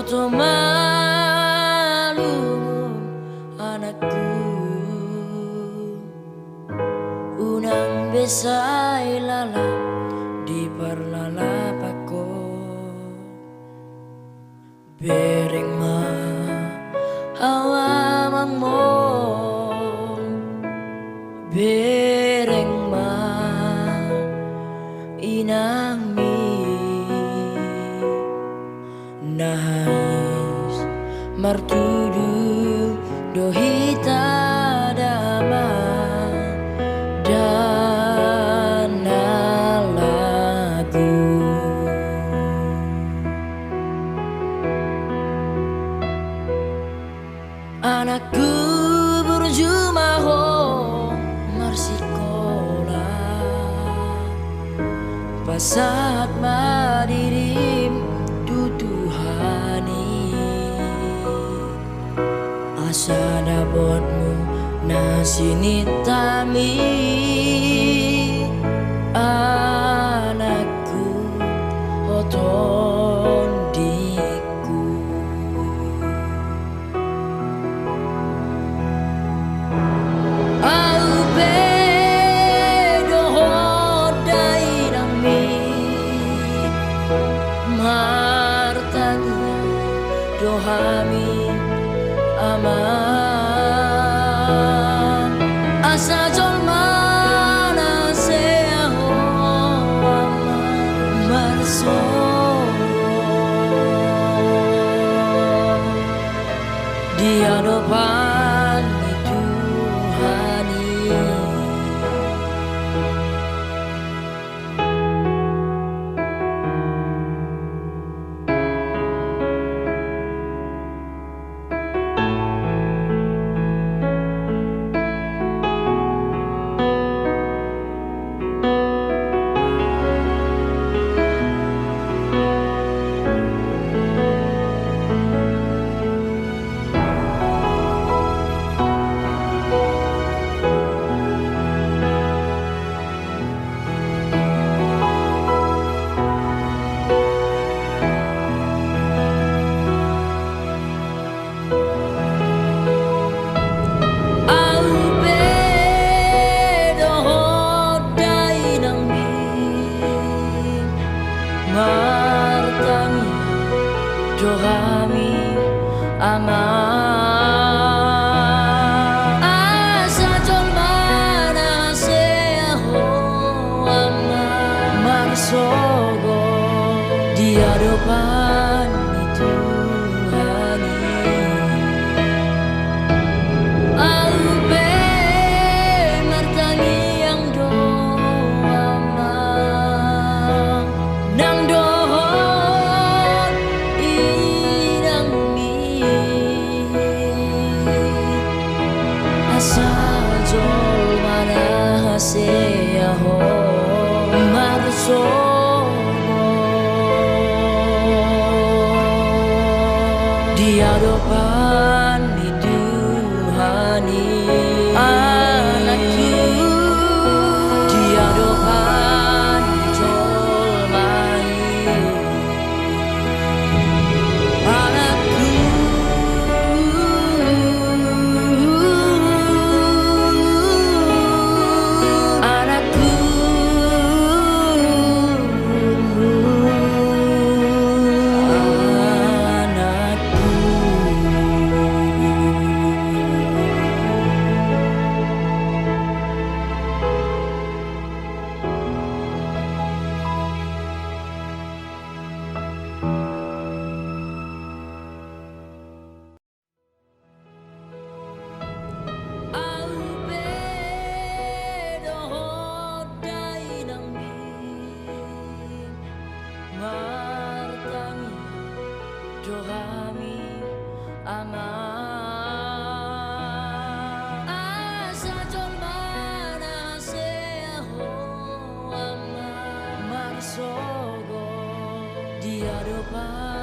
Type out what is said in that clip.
oto malu anakku unang besay lala di parlalapako bereng ma hawamang mo bereng ma inang mi nahis martudu dohita dama dan lagu anakku berjumaho marsikola pasat madirim tutuhani asa dapatmu nasinitami anakku oton diku au bedo hodai nami martanya dohami aman asa jolmana seaho marso di hadapan Tuhani martani dohami aman asa jolmana seaho aman marsogo di hadapan Tuhani albe martani yang doa nang dohon inang mi asal jol mana haseaho marso di hadapan Tuhani anakku di hadapan jolmai anakku anakku martani dohami aman asa jolmana seaho aman marsogo di hadapan